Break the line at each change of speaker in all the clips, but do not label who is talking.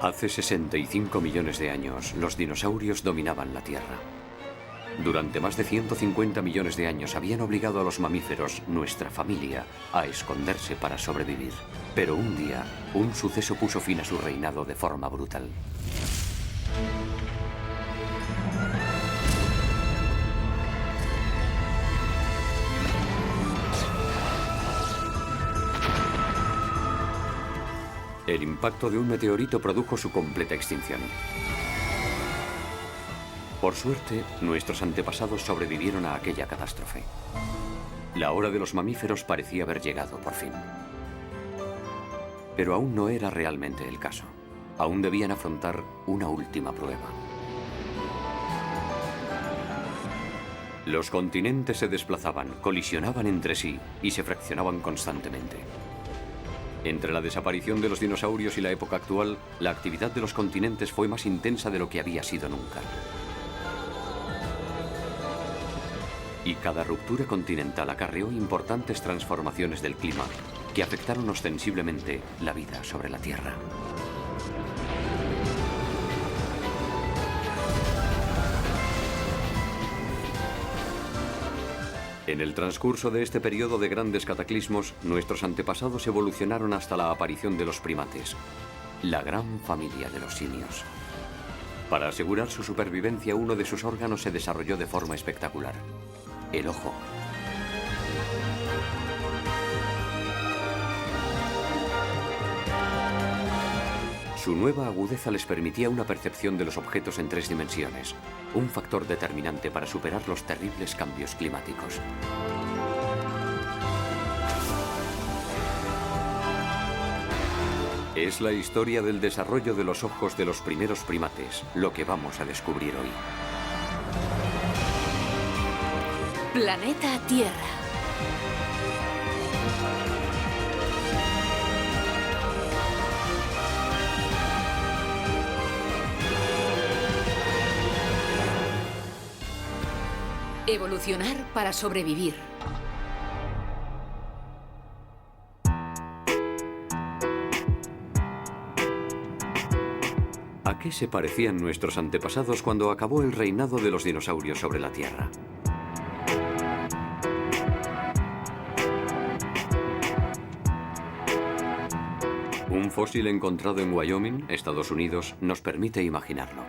Hace 65 millones de años, los dinosaurios dominaban la Tierra. Durante más de 150 millones de años habían obligado a los mamíferos, nuestra familia, a esconderse para sobrevivir. Pero un día, un suceso puso fin a su reinado de forma brutal. El impacto de un meteorito produjo su completa extinción. Por suerte, nuestros antepasados sobrevivieron a aquella catástrofe. La hora de los mamíferos parecía haber llegado por fin. Pero aún no era realmente el caso. Aún debían afrontar una última prueba. Los continentes se desplazaban, colisionaban entre sí y se fraccionaban constantemente. Entre la desaparición de los dinosaurios y la época actual, la actividad de los continentes fue más intensa de lo que había sido nunca. Y cada ruptura continental acarreó importantes transformaciones del clima que afectaron ostensiblemente la vida sobre la Tierra. En el transcurso de este periodo de grandes cataclismos, nuestros antepasados evolucionaron hasta la aparición de los primates, la gran familia de los simios. Para asegurar su supervivencia, uno de sus órganos se desarrolló de forma espectacular: el ojo. Su nueva agudeza les permitía una percepción de los objetos en 3 dimensiones, un factor determinante para superar los terribles cambios climáticos. Es la historia del desarrollo de los ojos de los primeros primates, lo que vamos a descubrir hoy.
Planeta Tierra. Evolucionar para sobrevivir.
¿A qué se parecían nuestros antepasados cuando acabó el reinado de los dinosaurios sobre la Tierra? Un fósil encontrado en Wyoming, Estados Unidos, nos permite imaginarlo.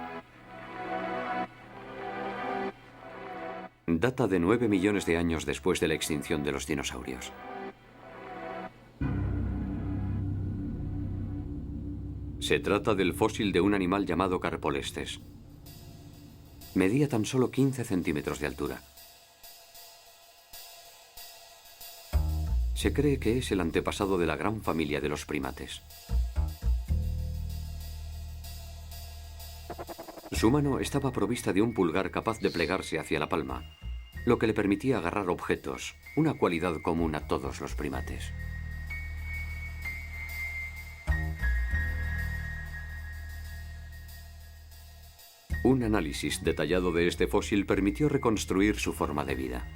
Data de 9 millones de años después de la extinción de los dinosaurios. Se trata del fósil de un animal llamado Carpolestes. Medía tan solo 15 centímetros de altura. Se cree que es el antepasado de la gran familia de los primates. Su mano estaba provista de un pulgar capaz de plegarse hacia la palma, lo que le permitía agarrar objetos, una cualidad común a todos los primates. Un análisis detallado de este fósil permitió reconstruir su forma de vida.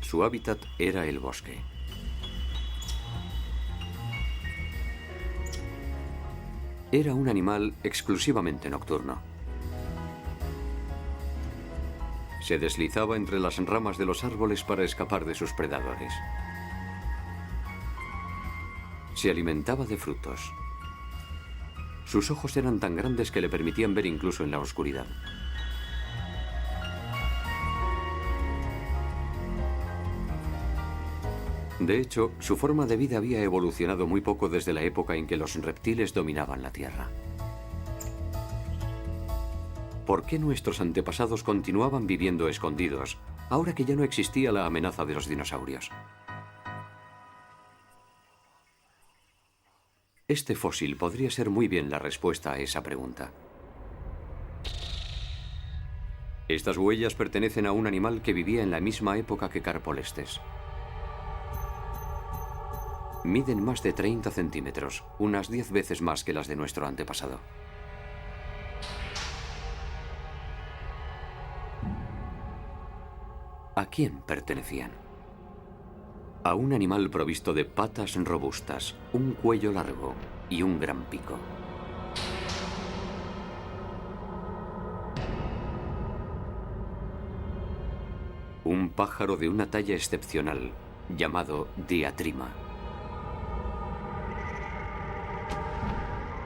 Su hábitat era el bosque. Era un animal exclusivamente nocturno. Se deslizaba entre las ramas de los árboles para escapar de sus predadores. Se alimentaba de frutos. Sus ojos eran tan grandes que le permitían ver incluso en la oscuridad. De hecho, su forma de vida había evolucionado muy poco desde la época en que los reptiles dominaban la Tierra. ¿Por qué nuestros antepasados continuaban viviendo escondidos, ahora que ya no existía la amenaza de los dinosaurios? Este fósil podría ser muy bien la respuesta a esa pregunta. Estas huellas pertenecen a un animal que vivía en la misma época que Carpolestes. Miden más de 30 centímetros, unas 10 veces más que las de nuestro antepasado. ¿A quién pertenecían? a un animal provisto de patas robustas, un cuello largo y un gran pico. Un pájaro de una talla excepcional, llamado diatrima.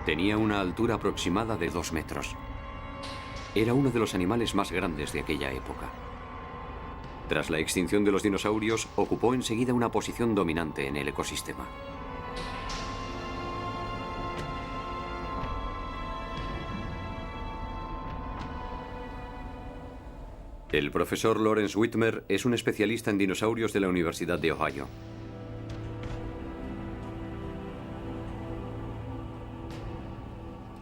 Tenía una altura aproximada de 2 metros. Era uno de los animales más grandes de aquella época. Tras la extinción de los dinosaurios, ocupó enseguida una posición dominante en el ecosistema. El profesor Lawrence Whitmer es un especialista en dinosaurios de la Universidad de Ohio.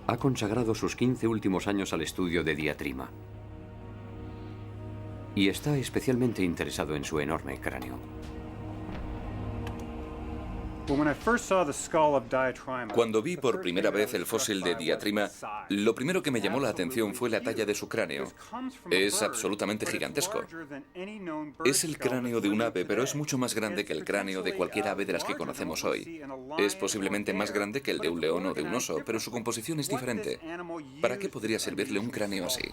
Ha consagrado sus 15 últimos años al estudio de diatrima. Y está especialmente interesado en su enorme cráneo.
Cuando vi por primera vez el fósil de diatrima, lo primero que me llamó la atención fue la talla de su cráneo. Es absolutamente gigantesco. Es el cráneo de un ave, pero es mucho más grande que el cráneo de cualquier ave de las que conocemos hoy. Es posiblemente más grande que el de un león o de un oso, pero su composición es diferente. ¿Para qué podría servirle un cráneo así?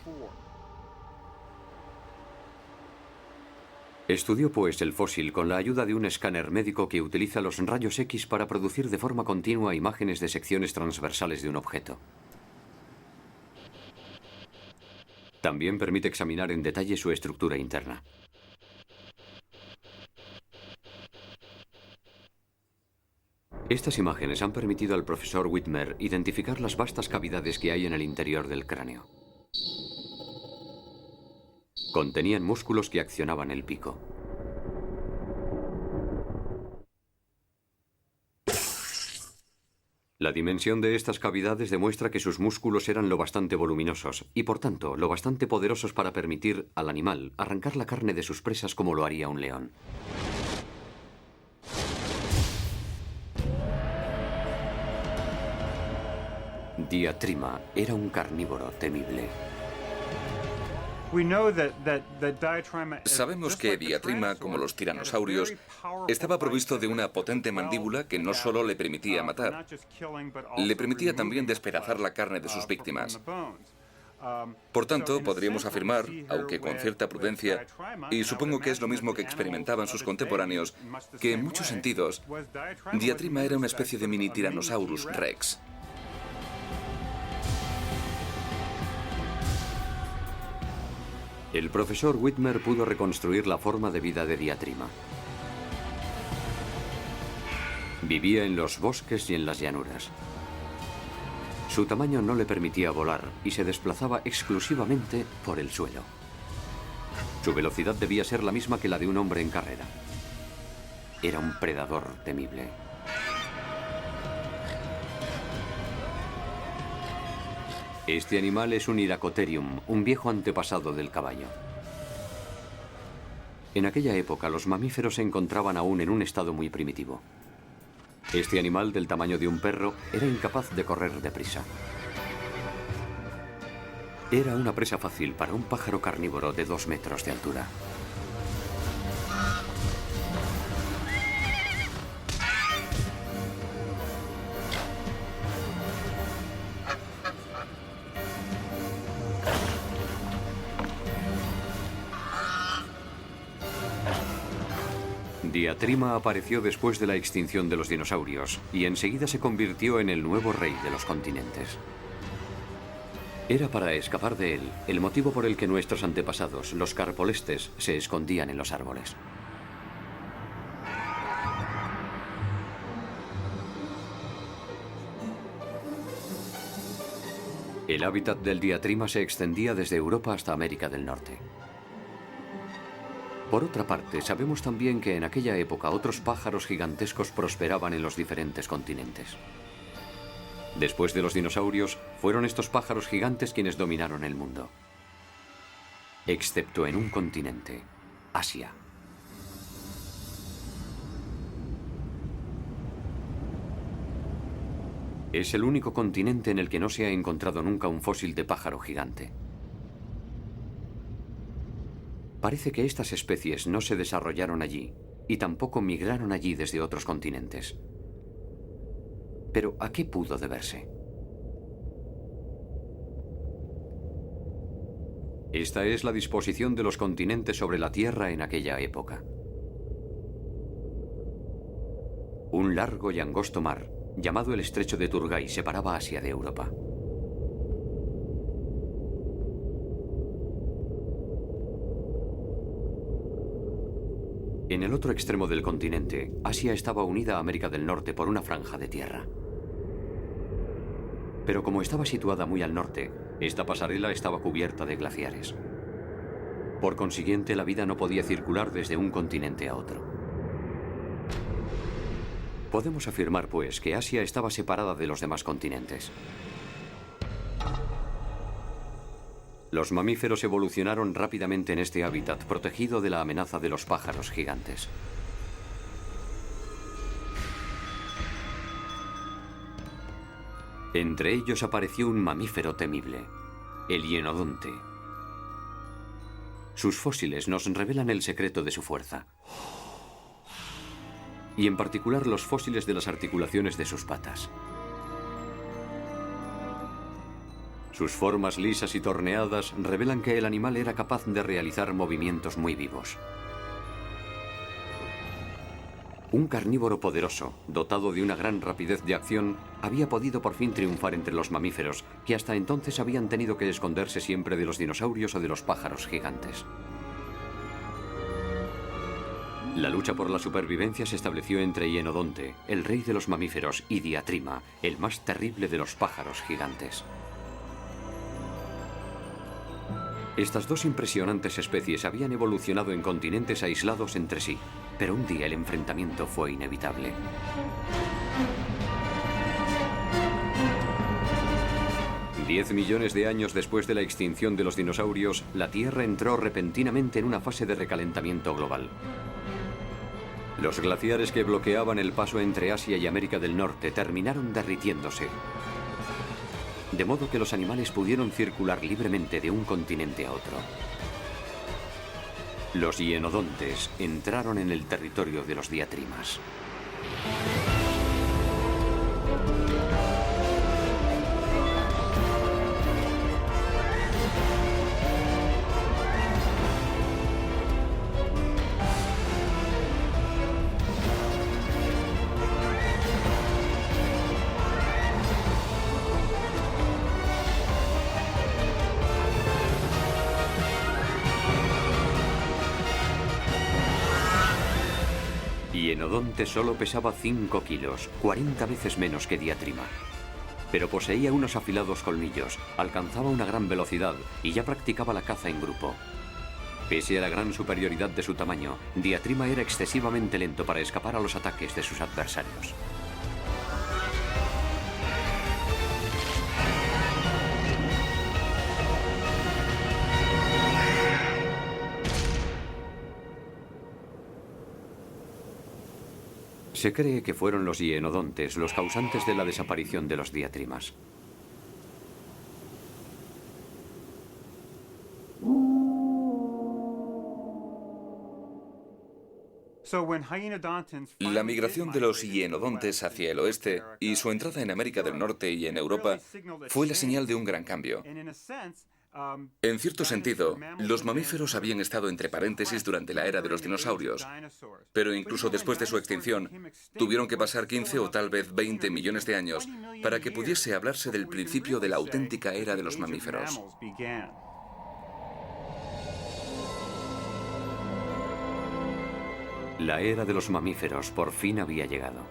Estudió pues el fósil con la ayuda de un escáner médico que utiliza los rayos X para producir de forma continua imágenes de secciones transversales de un objeto. También permite examinar en detalle su estructura interna. Estas imágenes han permitido al profesor Whitmer identificar las vastas cavidades que hay en el interior del cráneo. Contenían músculos que accionaban el pico. La dimensión de estas cavidades demuestra que sus músculos eran lo bastante voluminosos y, por tanto, lo bastante poderosos para permitir al animal arrancar la carne de sus presas como lo haría un león. Diatrima era un carnívoro temible.
Sabemos que diatrima, como los tiranosaurios, estaba provisto de una potente mandíbula que no solo le permitía matar, le permitía también despedazar la carne de sus víctimas. Por tanto, podríamos afirmar, aunque con cierta prudencia, y supongo que es lo mismo que experimentaban sus contemporáneos, que en muchos sentidos, diatrima era una especie de mini Tyrannosaurus Rex.
El profesor Whitmer pudo reconstruir la forma de vida de diatrima. Vivía en los bosques y en las llanuras. Su tamaño no le permitía volar y se desplazaba exclusivamente por el suelo. Su velocidad debía ser la misma que la de un hombre en carrera. Era un predador temible. Este animal es un Iracotherium, un viejo antepasado del caballo. En aquella época los mamíferos se encontraban aún en un estado muy primitivo. Este animal, del tamaño de un perro, era incapaz de correr deprisa. Era una presa fácil para un pájaro carnívoro de 2 metros de altura. Diatrima apareció después de la extinción de los dinosaurios y enseguida se convirtió en el nuevo rey de los continentes. Era para escapar de él el motivo por el que nuestros antepasados, los carpolestes, se escondían en los árboles. El hábitat del diatrima se extendía desde Europa hasta América del Norte. Por otra parte, sabemos también que en aquella época otros pájaros gigantescos prosperaban en los diferentes continentes. Después de los dinosaurios, fueron estos pájaros gigantes quienes dominaron el mundo. Excepto en un continente, Asia. Es el único continente en el que no se ha encontrado nunca un fósil de pájaro gigante. Parece que estas especies no se desarrollaron allí, y tampoco migraron allí desde otros continentes. Pero ¿a qué pudo deberse? Esta es la disposición de los continentes sobre la Tierra en aquella época. Un largo y angosto mar, llamado el Estrecho de Turgai, separaba Asia de Europa. En el otro extremo del continente, Asia estaba unida a América del Norte por una franja de tierra. Pero como estaba situada muy al norte, esta pasarela estaba cubierta de glaciares. Por consiguiente, la vida no podía circular desde un continente a otro. Podemos afirmar, pues, que Asia estaba separada de los demás continentes. Los mamíferos evolucionaron rápidamente en este hábitat, protegido de la amenaza de los pájaros gigantes. Entre ellos apareció un mamífero temible, el hienodonte. Sus fósiles nos revelan el secreto de su fuerza, y en particular los fósiles de las articulaciones de sus patas. Sus formas lisas y torneadas revelan que el animal era capaz de realizar movimientos muy vivos. Un carnívoro poderoso, dotado de una gran rapidez de acción, había podido por fin triunfar entre los mamíferos, que hasta entonces habían tenido que esconderse siempre de los dinosaurios o de los pájaros gigantes. La lucha por la supervivencia se estableció entre Hienodonte, el rey de los mamíferos, y Diatrima, el más terrible de los pájaros gigantes. Estas dos impresionantes especies habían evolucionado en continentes aislados entre sí, pero un día el enfrentamiento fue inevitable. Diez millones de años después de la extinción de los dinosaurios, la Tierra entró repentinamente en una fase de recalentamiento global. Los glaciares que bloqueaban el paso entre Asia y América del Norte terminaron derritiéndose, de modo que los animales pudieron circular libremente de un continente a otro. Los hienodontes entraron en el territorio de los diatrimas. Hienodonte solo pesaba 5 kilos, 40 veces menos que Diatrima. Pero poseía unos afilados colmillos, alcanzaba una gran velocidad y ya practicaba la caza en grupo. Pese a la gran superioridad de su tamaño, Diatrima era excesivamente lento para escapar a los ataques de sus adversarios. Se cree que fueron los hienodontes los causantes de la desaparición de los diatrimas.
La migración de los hienodontes hacia el oeste y su entrada en América del Norte y en Europa fue la señal de un gran cambio. En cierto sentido, los mamíferos habían estado entre paréntesis durante la era de los dinosaurios, pero incluso después de su extinción, tuvieron que pasar 15 o tal vez 20 millones de años para que pudiese hablarse del principio de la auténtica era de los mamíferos.
La era de los mamíferos por fin había llegado.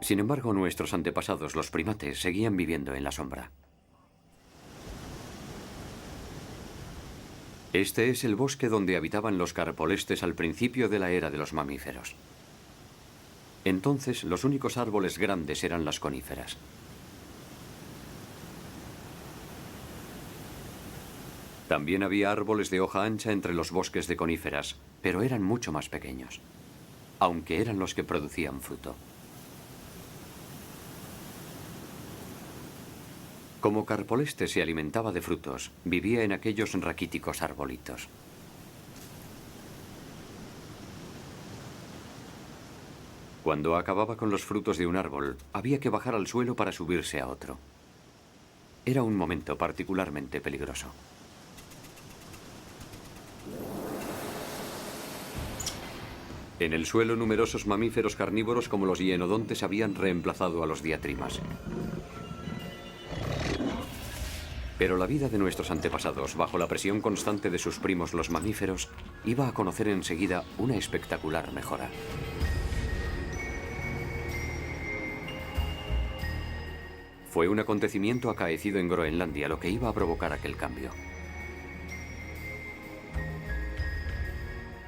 Sin embargo, nuestros antepasados, los primates, seguían viviendo en la sombra. Este es el bosque donde habitaban los carpolestes al principio de la era de los mamíferos. Entonces, los únicos árboles grandes eran las coníferas. También había árboles de hoja ancha entre los bosques de coníferas, pero eran mucho más pequeños, aunque eran los que producían fruto. Como Carpoleste se alimentaba de frutos, vivía en aquellos raquíticos arbolitos. Cuando acababa con los frutos de un árbol, había que bajar al suelo para subirse a otro. Era un momento particularmente peligroso. En el suelo, numerosos mamíferos carnívoros como los hienodontes habían reemplazado a los diatrimas. Pero la vida de nuestros antepasados, bajo la presión constante de sus primos los mamíferos, iba a conocer enseguida una espectacular mejora. Fue un acontecimiento acaecido en Groenlandia lo que iba a provocar aquel cambio.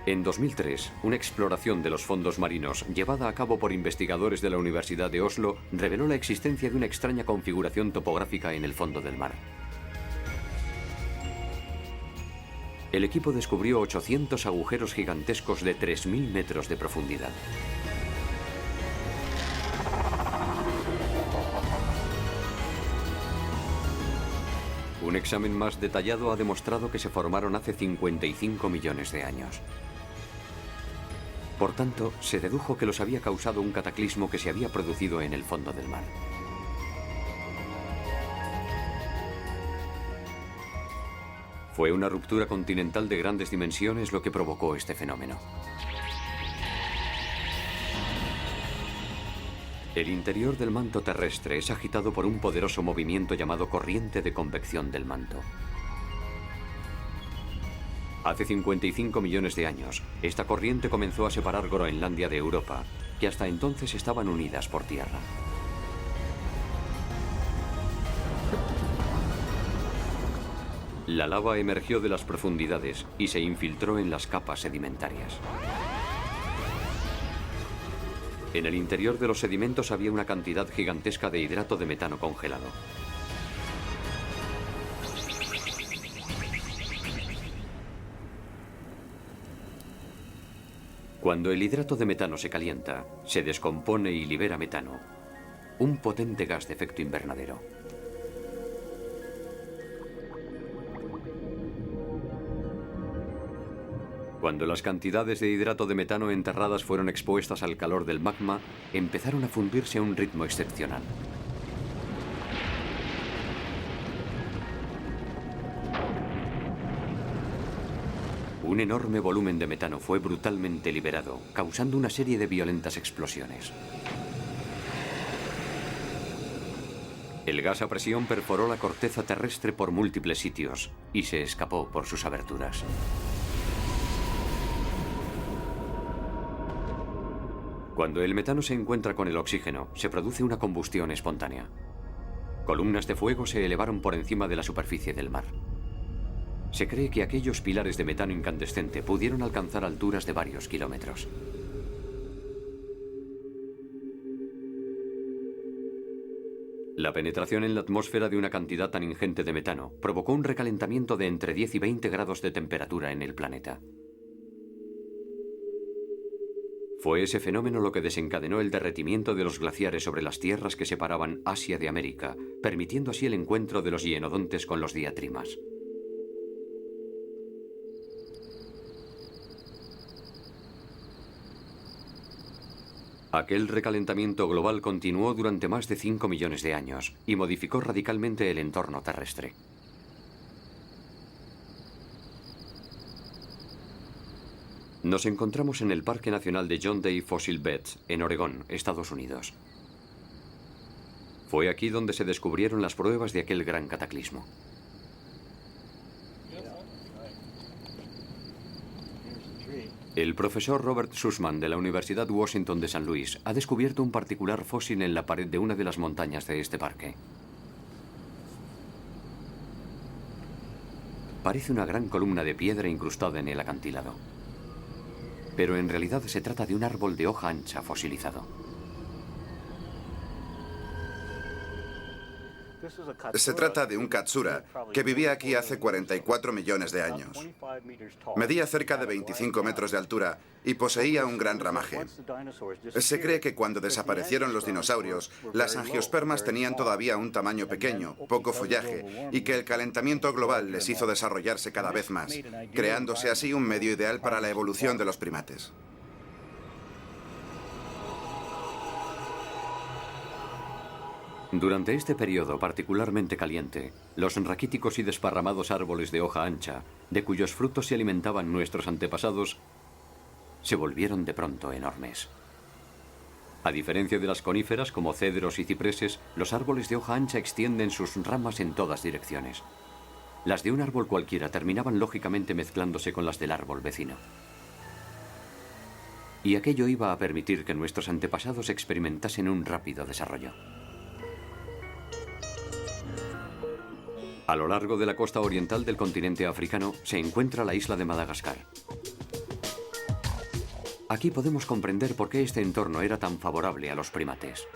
En 2003, una exploración de los fondos marinos llevada a cabo por investigadores de la Universidad de Oslo reveló la existencia de una extraña configuración topográfica en el fondo del mar. El equipo descubrió 800 agujeros gigantescos de 3.000 metros de profundidad. Un examen más detallado ha demostrado que se formaron hace 55 millones de años. Por tanto, se dedujo que los había causado un cataclismo que se había producido en el fondo del mar. Fue una ruptura continental de grandes dimensiones lo que provocó este fenómeno. El interior del manto terrestre es agitado por un poderoso movimiento llamado corriente de convección del manto. Hace 55 millones de años, esta corriente comenzó a separar Groenlandia de Europa, que hasta entonces estaban unidas por tierra. La lava emergió de las profundidades y se infiltró en las capas sedimentarias. En el interior de los sedimentos había una cantidad gigantesca de hidrato de metano congelado. Cuando el hidrato de metano se calienta, se descompone y libera metano, un potente gas de efecto invernadero. Cuando las cantidades de hidrato de metano enterradas fueron expuestas al calor del magma, empezaron a fundirse a un ritmo excepcional. Un enorme volumen de metano fue brutalmente liberado, causando una serie de violentas explosiones. El gas a presión perforó la corteza terrestre por múltiples sitios y se escapó por sus aberturas. Cuando el metano se encuentra con el oxígeno, se produce una combustión espontánea. Columnas de fuego se elevaron por encima de la superficie del mar. Se cree que aquellos pilares de metano incandescente pudieron alcanzar alturas de varios kilómetros. La penetración en la atmósfera de una cantidad tan ingente de metano provocó un recalentamiento de entre 10 y 20 grados de temperatura en el planeta. Fue ese fenómeno lo que desencadenó el derretimiento de los glaciares sobre las tierras que separaban Asia de América, permitiendo así el encuentro de los hienodontes con los diatrimas. Aquel recalentamiento global continuó durante más de 5 millones de años y modificó radicalmente el entorno terrestre. Nos encontramos en el Parque Nacional de John Day Fossil Beds, en Oregón, Estados Unidos. Fue aquí donde se descubrieron las pruebas de aquel gran cataclismo. El profesor Robert Sussman de la Universidad Washington de San Luis ha descubierto un particular fósil en la pared de una de las montañas de este parque. Parece una gran columna de piedra incrustada en el acantilado. Pero en realidad se trata de un árbol de hoja ancha fosilizado.
Se trata de un katsura que vivía aquí hace 44 millones de años. Medía cerca de 25 metros de altura y poseía un gran ramaje. Se cree que cuando desaparecieron los dinosaurios, las angiospermas tenían todavía un tamaño pequeño, poco follaje, y que el calentamiento global les hizo desarrollarse cada vez más, creándose así un medio ideal para la evolución de los primates.
Durante este periodo particularmente caliente, los raquíticos y desparramados árboles de hoja ancha, de cuyos frutos se alimentaban nuestros antepasados, se volvieron de pronto enormes. A diferencia de las coníferas como cedros y cipreses, los árboles de hoja ancha extienden sus ramas en todas direcciones. Las de un árbol cualquiera terminaban lógicamente mezclándose con las del árbol vecino. Y aquello iba a permitir que nuestros antepasados experimentasen un rápido desarrollo. A lo largo de la costa oriental del continente africano se encuentra la isla de Madagascar. Aquí podemos comprender por qué este entorno era tan favorable a los primates.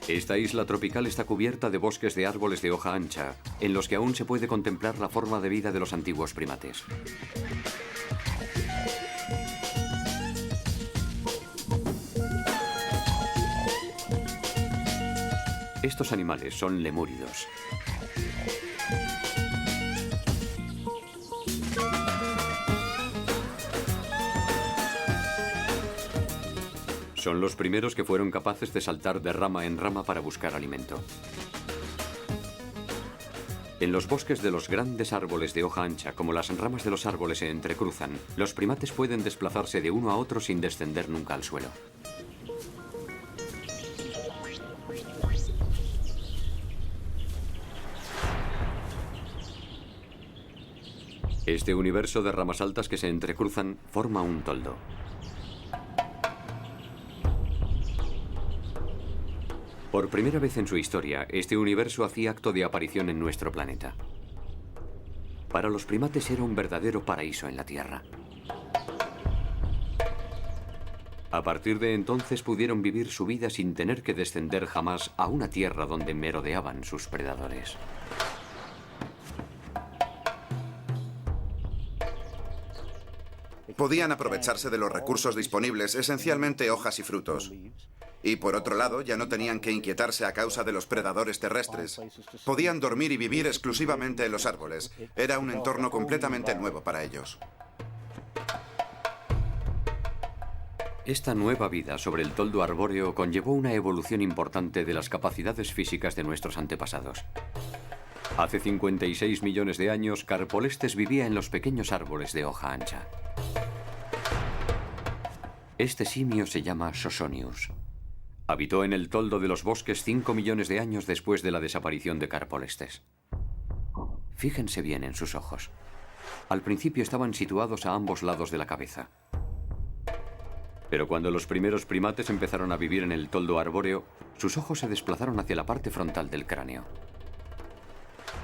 Esta isla tropical está cubierta de bosques de árboles de hoja ancha, en los que aún se puede contemplar la forma de vida de los antiguos primates. Estos animales son lemúridos. Son los primeros que fueron capaces de saltar de rama en rama para buscar alimento. En los bosques de los grandes árboles de hoja ancha, como las ramas de los árboles se entrecruzan, los primates pueden desplazarse de uno a otro sin descender nunca al suelo. Este universo de ramas altas que se entrecruzan forma un toldo. Por primera vez en su historia, este universo hacía acto de aparición en nuestro planeta. Para los primates era un verdadero paraíso en la Tierra. A partir de entonces pudieron vivir su vida sin tener que descender jamás a una tierra donde merodeaban sus predadores.
Podían aprovecharse de los recursos disponibles, esencialmente hojas y frutos. Y por otro lado, ya no tenían que inquietarse a causa de los predadores terrestres. Podían dormir y vivir exclusivamente en los árboles. Era un entorno completamente nuevo para ellos.
Esta nueva vida sobre el toldo arbóreo conllevó una evolución importante de las capacidades físicas de nuestros antepasados. Hace 56 millones de años, Carpolestes vivía en los pequeños árboles de hoja ancha. Este simio se llama Sosonius. Habitó en el toldo de los bosques 5 millones de años después de la desaparición de Carpolestes. Fíjense bien en sus ojos. Al principio estaban situados a ambos lados de la cabeza. Pero cuando los primeros primates empezaron a vivir en el toldo arbóreo, sus ojos se desplazaron hacia la parte frontal del cráneo.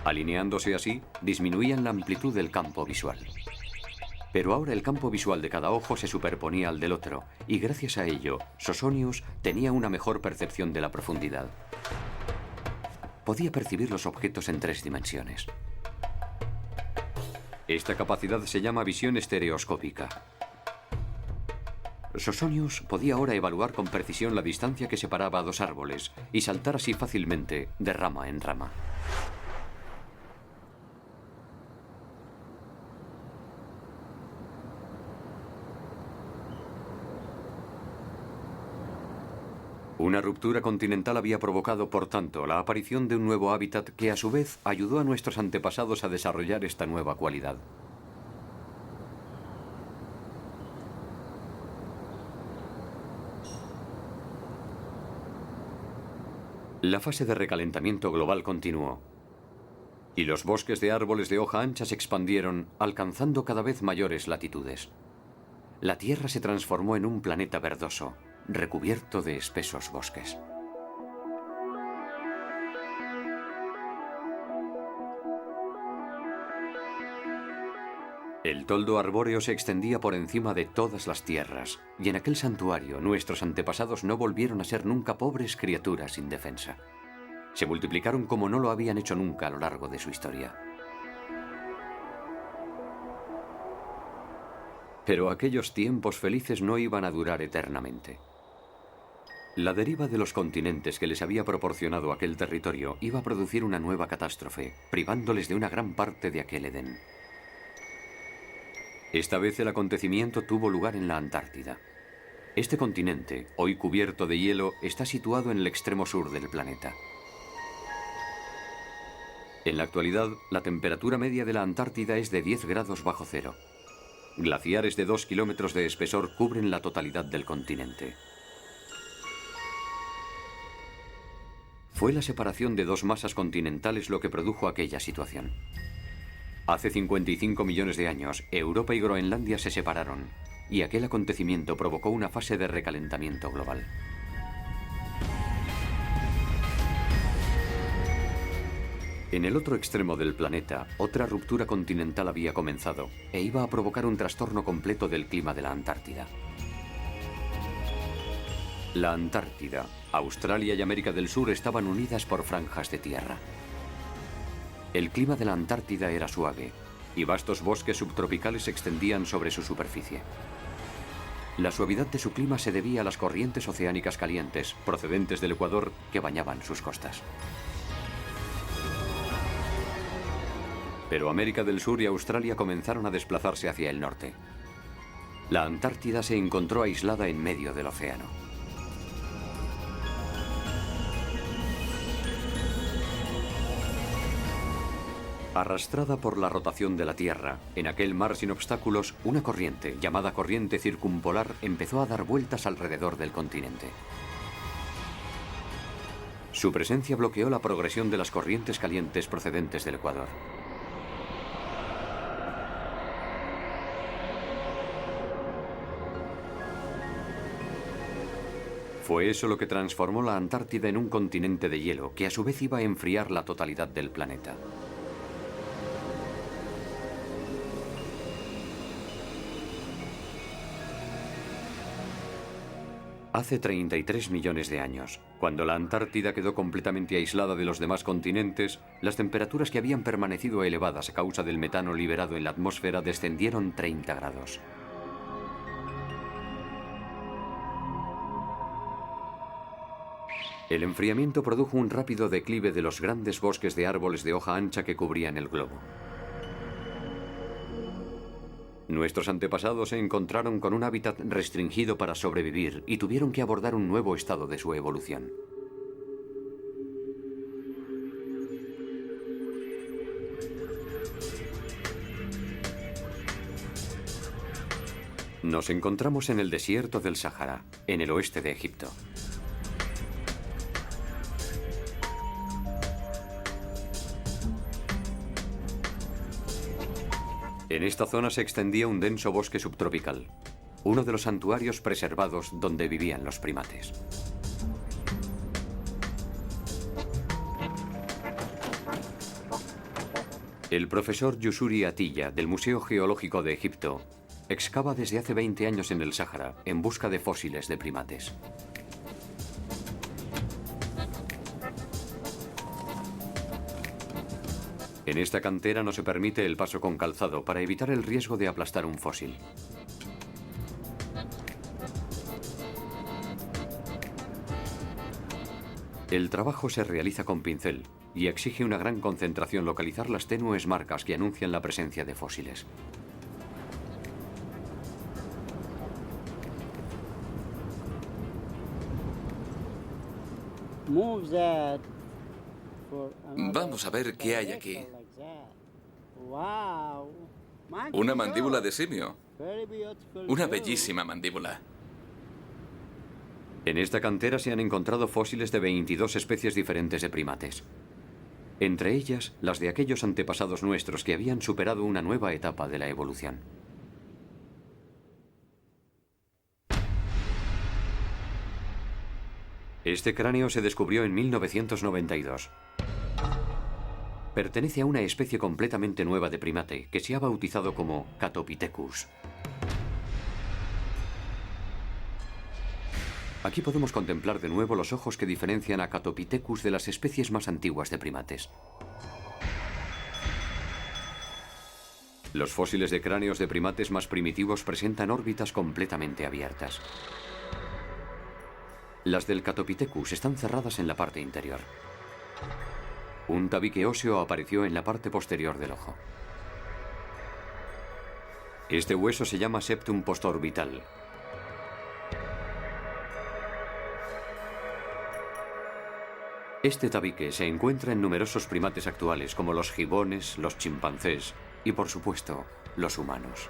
Alineándose así, disminuían la amplitud del campo visual. Pero ahora el campo visual de cada ojo se superponía al del otro, y gracias a ello, Sosonius tenía una mejor percepción de la profundidad. Podía percibir los objetos en 3 dimensiones. Esta capacidad se llama visión estereoscópica. Sosonius podía ahora evaluar con precisión la distancia que separaba a 2 árboles y saltar así fácilmente de rama en rama. Una ruptura continental había provocado, por tanto, la aparición de un nuevo hábitat que, a su vez, ayudó a nuestros antepasados a desarrollar esta nueva cualidad. La fase de recalentamiento global continuó, y los bosques de árboles de hoja ancha se expandieron, alcanzando cada vez mayores latitudes. La Tierra se transformó en un planeta verdoso, recubierto de espesos bosques. El toldo arbóreo se extendía por encima de todas las tierras, y en aquel santuario nuestros antepasados no volvieron a ser nunca pobres criaturas indefensas. Se multiplicaron como no lo habían hecho nunca a lo largo de su historia. Pero aquellos tiempos felices no iban a durar eternamente. La deriva de los continentes que les había proporcionado aquel territorio iba a producir una nueva catástrofe, privándoles de una gran parte de aquel Edén. Esta vez el acontecimiento tuvo lugar en la Antártida. Este continente, hoy cubierto de hielo, está situado en el extremo sur del planeta. En la actualidad, la temperatura media de la Antártida es de 10 grados bajo cero. Glaciares de 2 kilómetros de espesor cubren la totalidad del continente. Fue la separación de dos masas continentales lo que produjo aquella situación. Hace 55 millones de años, Europa y Groenlandia se separaron, y aquel acontecimiento provocó una fase de recalentamiento global. En el otro extremo del planeta, otra ruptura continental había comenzado e iba a provocar un trastorno completo del clima de la Antártida. La Antártida, Australia y América del Sur estaban unidas por franjas de tierra. El clima de la Antártida era suave y vastos bosques subtropicales se extendían sobre su superficie. La suavidad de su clima se debía a las corrientes oceánicas calientes procedentes del Ecuador que bañaban sus costas. Pero América del Sur y Australia comenzaron a desplazarse hacia el norte. La Antártida se encontró aislada en medio del océano. Arrastrada por la rotación de la Tierra, en aquel mar sin obstáculos, una corriente, llamada corriente circumpolar, empezó a dar vueltas alrededor del continente. Su presencia bloqueó la progresión de las corrientes calientes procedentes del Ecuador. Fue eso lo que transformó la Antártida en un continente de hielo, que a su vez iba a enfriar la totalidad del planeta. Hace 33 millones de años, cuando la Antártida quedó completamente aislada de los demás continentes, las temperaturas que habían permanecido elevadas a causa del metano liberado en la atmósfera descendieron 30 grados. El enfriamiento produjo un rápido declive de los grandes bosques de árboles de hoja ancha que cubrían el globo. Nuestros antepasados se encontraron con un hábitat restringido para sobrevivir y tuvieron que abordar un nuevo estado de su evolución. Nos encontramos en el desierto del Sáhara, en el oeste de Egipto. En esta zona se extendía un denso bosque subtropical, uno de los santuarios preservados donde vivían los primates. El profesor Yusuri Atiyah, del Museo Geológico de Egipto, excava desde hace 20 años en el Sáhara en busca de fósiles de primates. En esta cantera no se permite el paso con calzado para evitar el riesgo de aplastar un fósil. El trabajo se realiza con pincel y exige una gran concentración localizar las tenues marcas que anuncian la presencia de fósiles.
Vamos a ver qué hay aquí. Una mandíbula de simio. Una bellísima mandíbula.
En esta cantera se han encontrado fósiles de 22 especies diferentes de primates. Entre ellas, las de aquellos antepasados nuestros que habían superado una nueva etapa de la evolución. Este cráneo se descubrió en 1992. Pertenece a una especie completamente nueva de primate que se ha bautizado como Catopithecus. Aquí podemos contemplar de nuevo los ojos que diferencian a Catopithecus de las especies más antiguas de primates. Los fósiles de cráneos de primates más primitivos presentan órbitas completamente abiertas. Las del Catopithecus están cerradas en la parte interior. Un tabique óseo apareció en la parte posterior del ojo. Este hueso se llama septum postorbital. Este tabique se encuentra en numerosos primates actuales como los gibones, los chimpancés y, por supuesto, los humanos.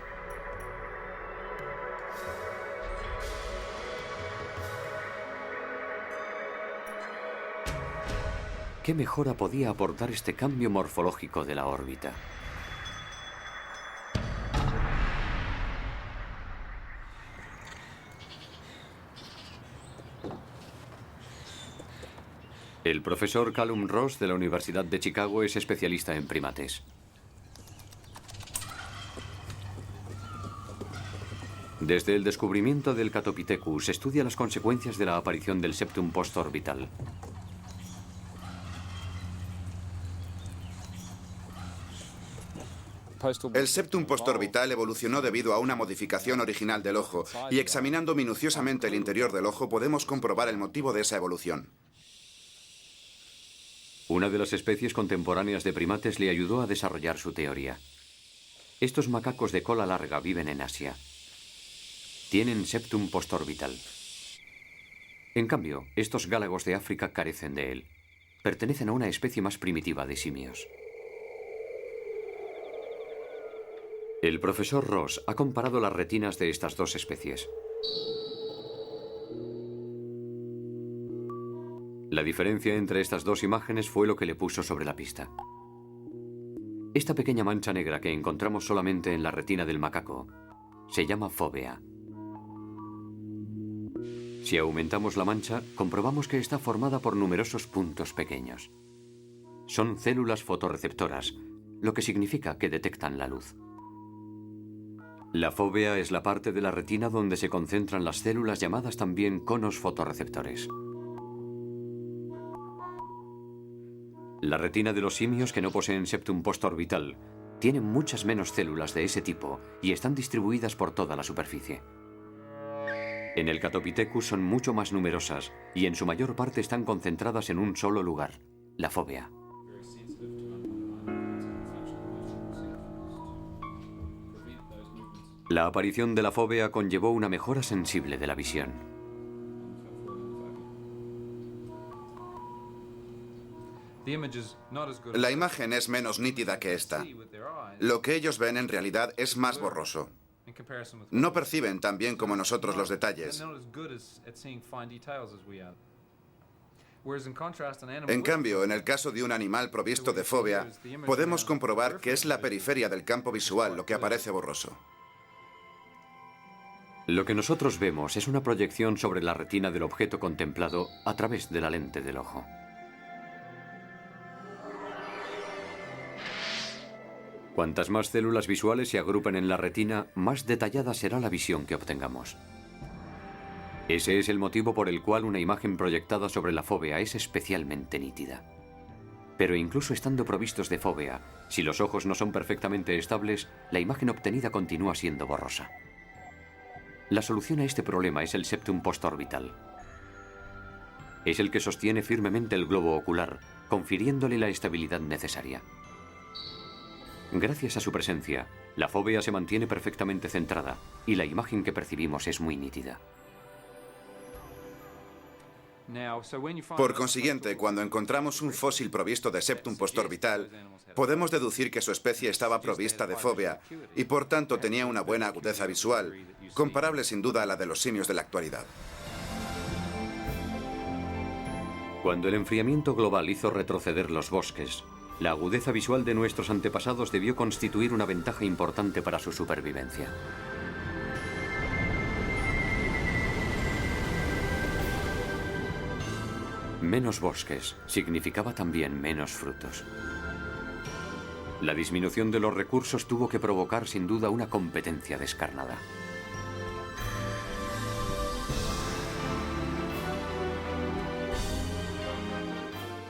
¿Qué mejora podía aportar este cambio morfológico de la órbita? El profesor Callum Ross de la Universidad de Chicago es especialista en primates. Desde el descubrimiento del Catopithecus estudia las consecuencias de la aparición del septum postorbital.
El septum postorbital evolucionó debido a una modificación original del ojo, y examinando minuciosamente el interior del ojo podemos comprobar el motivo de esa evolución.
Una de las especies contemporáneas de primates le ayudó a desarrollar su teoría. Estos macacos de cola larga viven en Asia. Tienen septum postorbital. En cambio, estos gálagos de África carecen de él. Pertenecen a una especie más primitiva de simios. El profesor Ross ha comparado las retinas de estas dos especies. La diferencia entre estas dos imágenes fue lo que le puso sobre la pista. Esta pequeña mancha negra que encontramos solamente en la retina del macaco se llama fóvea. Si aumentamos la mancha, comprobamos que está formada por numerosos puntos pequeños. Son células fotorreceptoras, lo que significa que detectan la luz. La fóvea es la parte de la retina donde se concentran las células llamadas también conos fotorreceptores. La retina de los simios que no poseen septum postorbital tiene muchas menos células de ese tipo y están distribuidas por toda la superficie. En el Catopithecus son mucho más numerosas y en su mayor parte están concentradas en un solo lugar, la fóvea. La aparición de la fóvea conllevó una mejora sensible de la visión.
La imagen es menos nítida que esta. Lo que ellos ven en realidad es más borroso. No perciben tan bien como nosotros los detalles. En cambio, en el caso de un animal provisto de fóvea, podemos comprobar que es la periferia del campo visual lo que aparece borroso.
Lo que nosotros vemos es una proyección sobre la retina del objeto contemplado a través de la lente del ojo. Cuantas más células visuales se agrupen en la retina, más detallada será la visión que obtengamos. Ese es el motivo por el cual una imagen proyectada sobre la fóvea es especialmente nítida. Pero incluso estando provistos de fóvea, si los ojos no son perfectamente estables, la imagen obtenida continúa siendo borrosa. La solución a este problema es el septum postorbital. Es el que sostiene firmemente el globo ocular, confiriéndole la estabilidad necesaria. Gracias a su presencia, la fóvea se mantiene perfectamente centrada y la imagen que percibimos es muy nítida.
Por consiguiente, cuando encontramos un fósil provisto de septum postorbital, podemos deducir que su especie estaba provista de fóvea y por tanto tenía una buena agudeza visual, comparable sin duda a la de los simios de la actualidad.
Cuando el enfriamiento global hizo retroceder los bosques, la agudeza visual de nuestros antepasados debió constituir una ventaja importante para su supervivencia. Menos bosques significaba también menos frutos. La disminución de los recursos tuvo que provocar sin duda una competencia descarnada.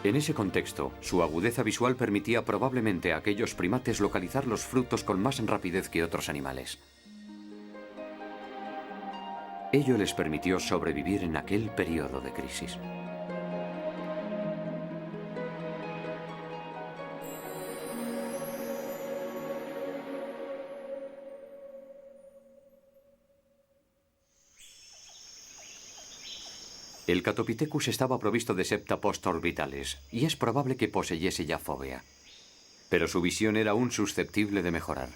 En ese contexto, su agudeza visual permitía probablemente a aquellos primates localizar los frutos con más rapidez que otros animales. Ello les permitió sobrevivir en aquel periodo de crisis. El Catopithecus estaba provisto de septa postorbitales y es probable que poseyese ya fóvea. Pero su visión era aún susceptible de mejorar.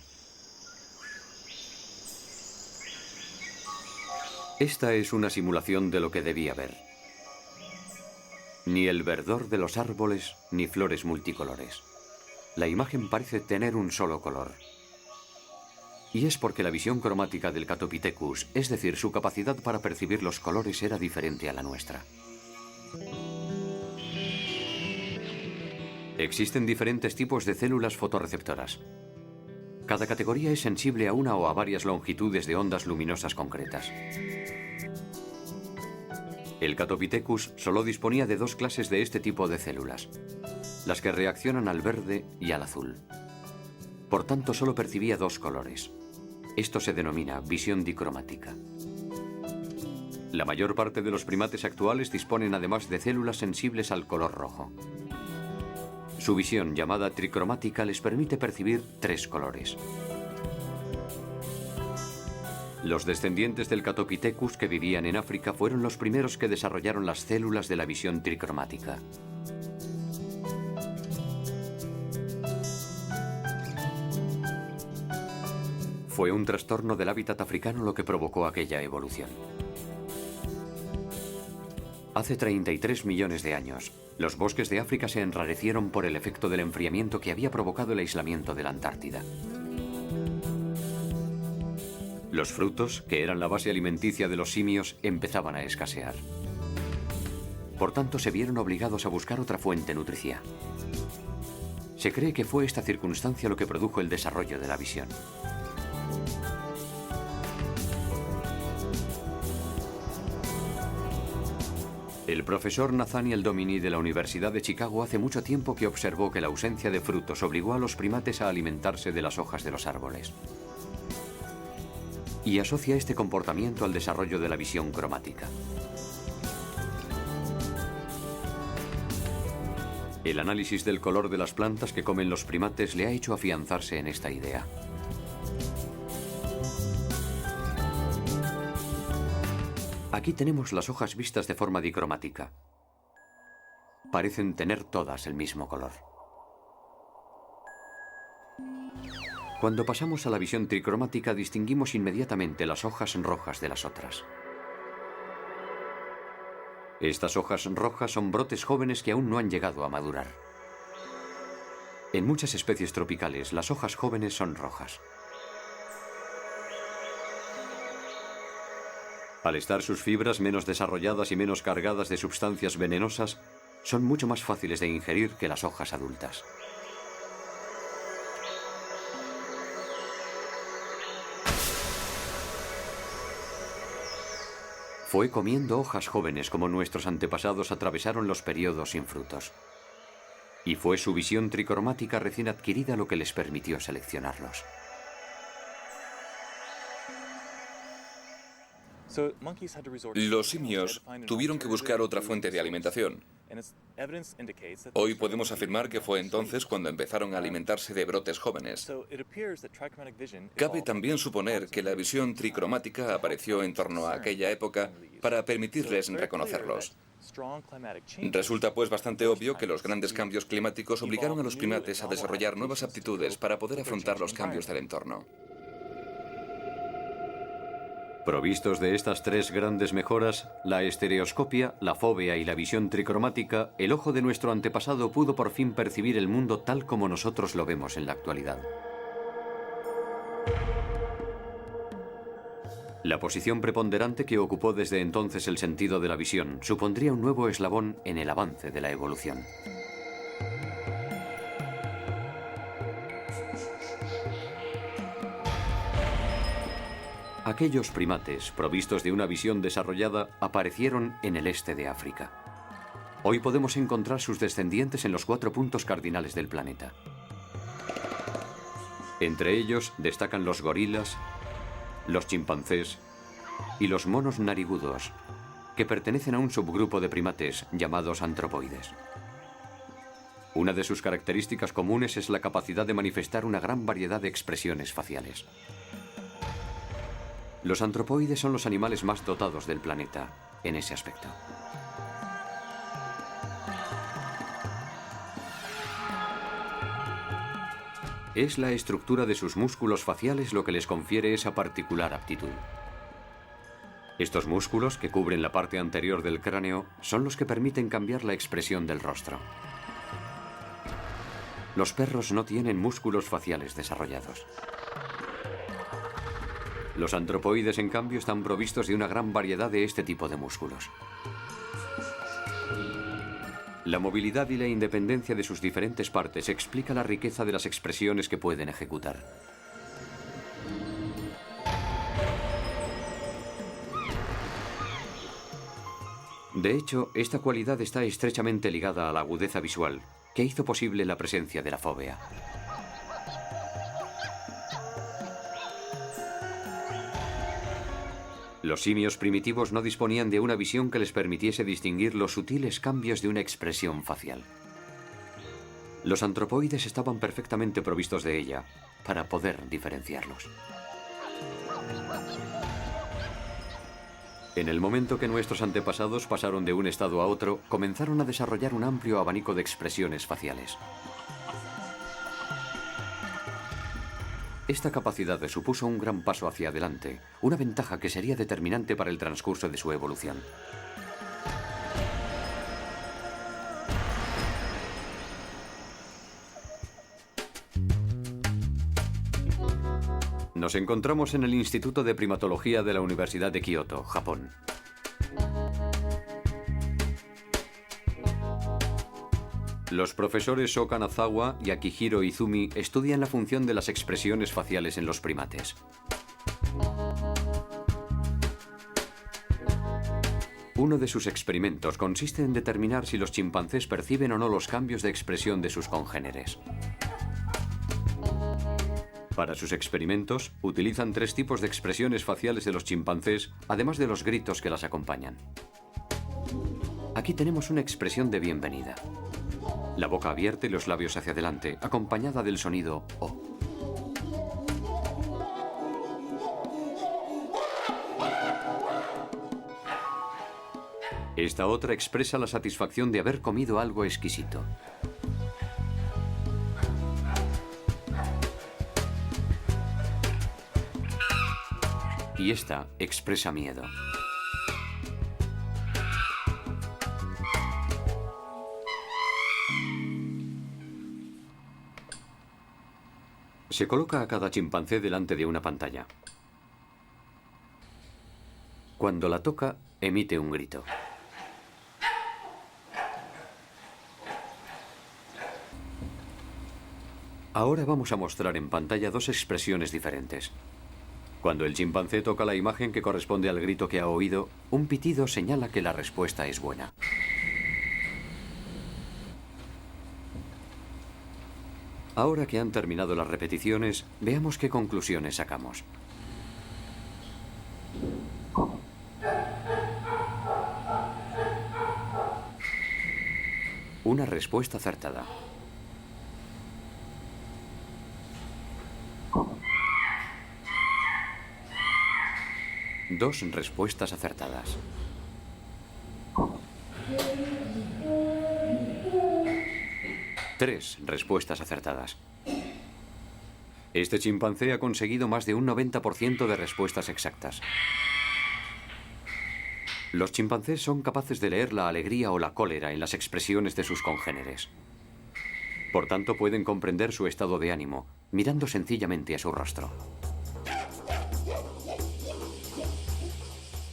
Esta es una simulación de lo que debía ver. Ni el verdor de los árboles, ni flores multicolores. La imagen parece tener un solo color. Y es porque la visión cromática del Catopithecus, es decir, su capacidad para percibir los colores, era diferente a la nuestra. Existen diferentes tipos de células fotorreceptoras. Cada categoría es sensible a una o a varias longitudes de ondas luminosas concretas. El Catopithecus solo disponía de dos clases de este tipo de células, las que reaccionan al verde y al azul. Por tanto, solo percibía dos colores. Esto se denomina visión dicromática. La mayor parte de los primates actuales disponen además de células sensibles al color rojo. Su visión, llamada tricromática, les permite percibir tres colores. Los descendientes del Catopithecus que vivían en África fueron los primeros que desarrollaron las células de la visión tricromática. Fue un trastorno del hábitat africano lo que provocó aquella evolución. Hace 33 millones de años, los bosques de África se enrarecieron por el efecto del enfriamiento que había provocado el aislamiento de la Antártida. Los frutos, que eran la base alimenticia de los simios, empezaban a escasear. Por tanto, se vieron obligados a buscar otra fuente nutricia. Se cree que fue esta circunstancia lo que produjo el desarrollo de la visión. El profesor Nathaniel Dominy de la Universidad de Chicago hace mucho tiempo que observó que la ausencia de frutos obligó a los primates a alimentarse de las hojas de los árboles. Y asocia este comportamiento al desarrollo de la visión cromática. El análisis del color de las plantas que comen los primates le ha hecho afianzarse en esta idea. Aquí tenemos las hojas vistas de forma dicromática. Parecen tener todas el mismo color. Cuando pasamos a la visión tricromática, distinguimos inmediatamente las hojas rojas de las otras. Estas hojas rojas son brotes jóvenes que aún no han llegado a madurar. En muchas especies tropicales, las hojas jóvenes son rojas. Al estar sus fibras menos desarrolladas y menos cargadas de sustancias venenosas, son mucho más fáciles de ingerir que las hojas adultas. Fue comiendo hojas jóvenes como nuestros antepasados atravesaron los periodos sin frutos. Y fue su visión tricromática recién adquirida lo que les permitió seleccionarlos.
Los simios tuvieron que buscar otra fuente de alimentación. Hoy podemos afirmar que fue entonces cuando empezaron a alimentarse de brotes jóvenes. Cabe también suponer que la visión tricromática apareció en torno a aquella época para permitirles reconocerlos. Resulta pues bastante obvio que los grandes cambios climáticos obligaron a los primates a desarrollar nuevas aptitudes para poder afrontar los cambios del entorno.
Provistos de estas tres grandes mejoras, la estereoscopia, la fóvea y la visión tricromática, el ojo de nuestro antepasado pudo por fin percibir el mundo tal como nosotros lo vemos en la actualidad. La posición preponderante que ocupó desde entonces el sentido de la visión supondría un nuevo eslabón en el avance de la evolución. Aquellos primates, provistos de una visión desarrollada, aparecieron en el este de África. Hoy podemos encontrar sus descendientes en los 4 puntos cardinales del planeta. Entre ellos destacan los gorilas, los chimpancés y los monos narigudos, que pertenecen a un subgrupo de primates llamados antropoides. Una de sus características comunes es la capacidad de manifestar una gran variedad de expresiones faciales. Los antropoides son los animales más dotados del planeta en ese aspecto. Es la estructura de sus músculos faciales lo que les confiere esa particular aptitud. Estos músculos, que cubren la parte anterior del cráneo, son los que permiten cambiar la expresión del rostro. Los perros no tienen músculos faciales desarrollados. Los antropoides, en cambio, están provistos de una gran variedad de este tipo de músculos. La movilidad y la independencia de sus diferentes partes explica la riqueza de las expresiones que pueden ejecutar. De hecho, esta cualidad está estrechamente ligada a la agudeza visual, que hizo posible la presencia de la fóvea. Los simios primitivos no disponían de una visión que les permitiese distinguir los sutiles cambios de una expresión facial. Los antropoides estaban perfectamente provistos de ella para poder diferenciarlos. En el momento que nuestros antepasados pasaron de un estado a otro, comenzaron a desarrollar un amplio abanico de expresiones faciales. Esta capacidad supuso un gran paso hacia adelante, una ventaja que sería determinante para el transcurso de su evolución. Nos encontramos en el Instituto de Primatología de la Universidad de Kioto, Japón. Los profesores Shō Kanazawa y Akihiro Izumi estudian la función de las expresiones faciales en los primates. Uno de sus experimentos consiste en determinar si los chimpancés perciben o no los cambios de expresión de sus congéneres. Para sus experimentos, utilizan 3 tipos de expresiones faciales de los chimpancés, además de los gritos que las acompañan. Aquí tenemos una expresión de bienvenida. La boca abierta y los labios hacia adelante, acompañada del sonido O. Esta otra expresa la satisfacción de haber comido algo exquisito. Y esta expresa miedo. Se coloca a cada chimpancé delante de una pantalla. Cuando la toca, emite un grito. Ahora vamos a mostrar en pantalla 2 expresiones diferentes. Cuando el chimpancé toca la imagen que corresponde al grito que ha oído, un pitido señala que la respuesta es buena. Ahora que han terminado las repeticiones, veamos qué conclusiones sacamos. Una respuesta acertada. Dos respuestas acertadas. Tres respuestas acertadas. Este chimpancé ha conseguido más de un 90% de respuestas exactas. Los chimpancés son capaces de leer la alegría o la cólera en las expresiones de sus congéneres. Por tanto, pueden comprender su estado de ánimo, mirando sencillamente a su rostro.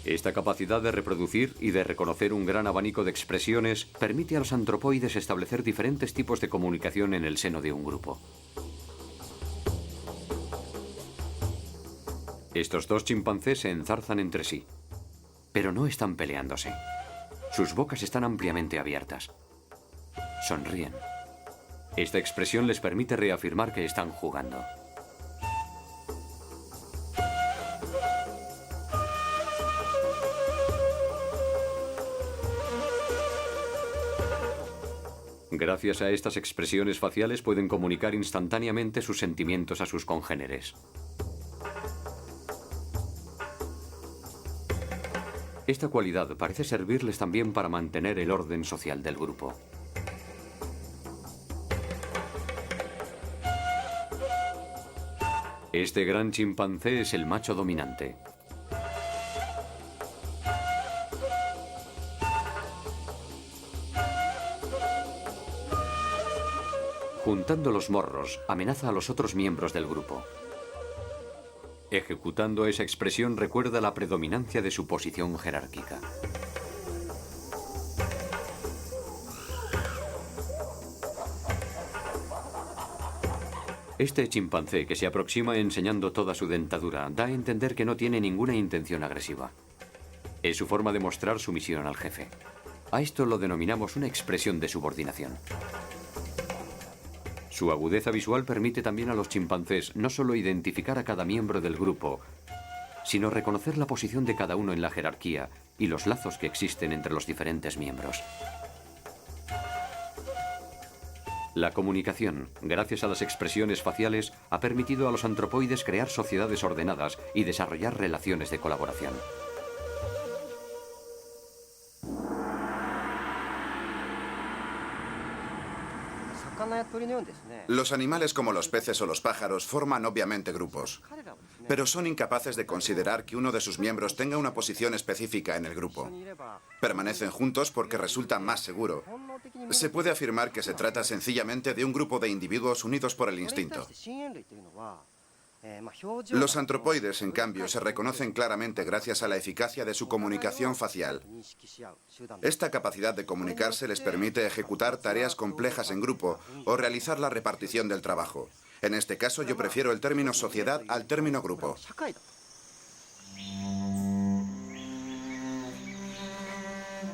Esta capacidad de reproducir y de reconocer un gran abanico de expresiones permite a los antropoides establecer diferentes tipos de comunicación en el seno de un grupo. Estos 2 chimpancés se enzarzan entre sí, pero no están peleándose. Sus bocas están ampliamente abiertas. Sonríen. Esta expresión les permite reafirmar que están jugando. Gracias a estas expresiones faciales pueden comunicar instantáneamente sus sentimientos a sus congéneres. Esta cualidad parece servirles también para mantener el orden social del grupo. Este gran chimpancé es el macho dominante. Juntando los morros, amenaza a los otros miembros del grupo. Ejecutando esa expresión recuerda la predominancia de su posición jerárquica. Este chimpancé, que se aproxima enseñando toda su dentadura, da a entender que no tiene ninguna intención agresiva. Es su forma de mostrar sumisión al jefe. A esto lo denominamos una expresión de subordinación. Su agudeza visual permite también a los chimpancés no solo identificar a cada miembro del grupo, sino reconocer la posición de cada uno en la jerarquía y los lazos que existen entre los diferentes miembros. La comunicación, gracias a las expresiones faciales, ha permitido a los antropoides crear sociedades ordenadas y desarrollar relaciones de colaboración.
Los animales como los peces o los pájaros forman obviamente grupos, pero son incapaces de considerar que uno de sus miembros tenga una posición específica en el grupo. Permanecen juntos porque resulta más seguro. Se puede afirmar que se trata sencillamente de un grupo de individuos unidos por el instinto. Los antropoides, en cambio, se reconocen claramente gracias a la eficacia de su comunicación facial. Esta capacidad de comunicarse les permite ejecutar tareas complejas en grupo o realizar la repartición del trabajo. En este caso, yo prefiero el término sociedad al término grupo.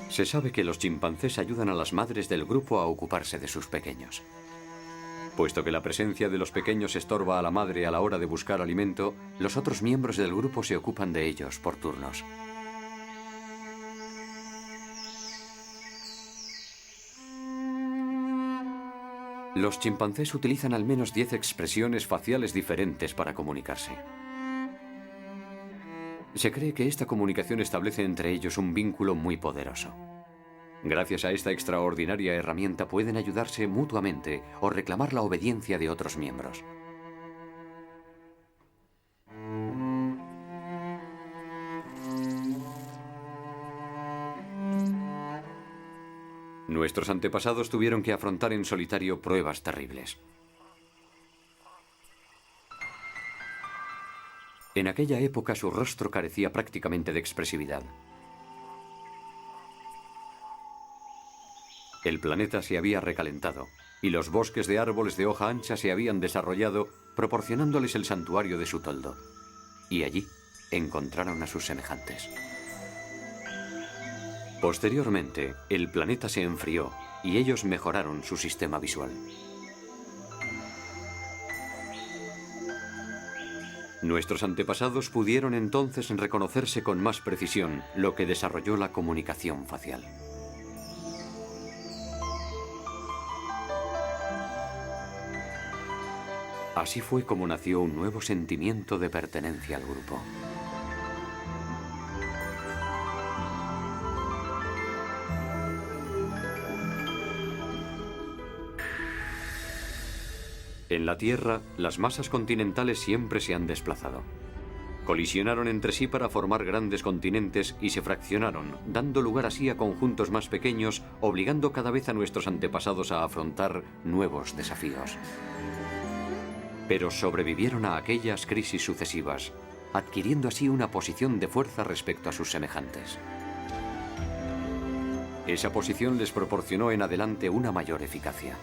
Se sabe que los chimpancés ayudan a las madres del grupo a ocuparse de sus pequeños. Puesto que la presencia de los pequeños estorba a la madre a la hora de buscar alimento, los otros miembros del grupo se ocupan de ellos por turnos. Los chimpancés utilizan al menos 10 expresiones faciales diferentes para comunicarse. Se cree que esta comunicación establece entre ellos un vínculo muy poderoso. Gracias a esta extraordinaria herramienta pueden ayudarse mutuamente o reclamar la obediencia de otros miembros. Nuestros antepasados tuvieron que afrontar en solitario pruebas terribles. En aquella época su rostro carecía prácticamente de expresividad. El planeta se había recalentado y los bosques de árboles de hoja ancha se habían desarrollado, proporcionándoles el santuario de su toldo. Y allí encontraron a sus semejantes. Posteriormente, el planeta se enfrió y ellos mejoraron su sistema visual. Nuestros antepasados pudieron entonces reconocerse con más precisión, lo que desarrolló la comunicación facial. Así fue como nació un nuevo sentimiento de pertenencia al grupo. En la Tierra, las masas continentales siempre se han desplazado. Colisionaron entre sí para formar grandes continentes y se fraccionaron, dando lugar así a conjuntos más pequeños, obligando cada vez a nuestros antepasados a afrontar nuevos desafíos. Pero sobrevivieron a aquellas crisis sucesivas, adquiriendo así una posición de fuerza respecto a sus semejantes. Esa posición les proporcionó en adelante una mayor eficacia.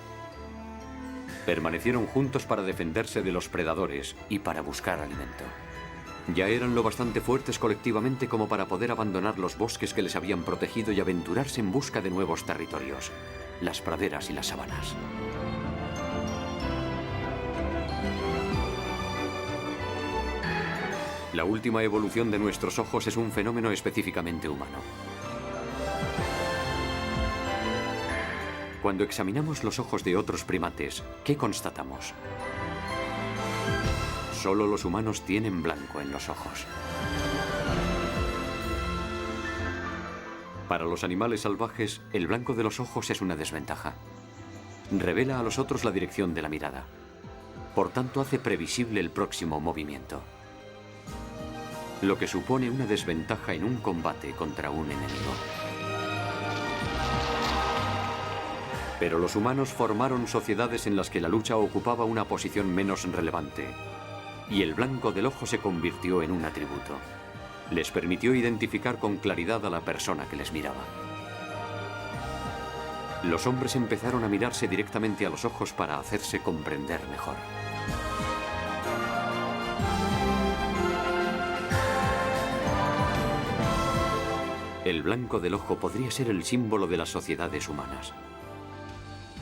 Permanecieron juntos para defenderse de los predadores y para buscar alimento. Ya eran lo bastante fuertes colectivamente como para poder abandonar los bosques que les habían protegido y aventurarse en busca de nuevos territorios, las praderas y las sabanas. La última evolución de nuestros ojos es un fenómeno específicamente humano. Cuando examinamos los ojos de otros primates, ¿qué constatamos? Solo los humanos tienen blanco en los ojos. Para los animales salvajes, el blanco de los ojos es una desventaja. Revela a los otros la dirección de la mirada. Por tanto, hace previsible el próximo movimiento, lo que supone una desventaja en un combate contra un enemigo. Pero los humanos formaron sociedades en las que la lucha ocupaba una posición menos relevante, y el blanco del ojo se convirtió en un atributo. Les permitió identificar con claridad a la persona que les miraba. Los hombres empezaron a mirarse directamente a los ojos para hacerse comprender mejor. El blanco del ojo podría ser el símbolo de las sociedades humanas.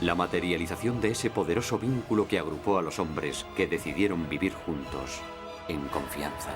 La materialización de ese poderoso vínculo que agrupó a los hombres que decidieron vivir juntos en confianza.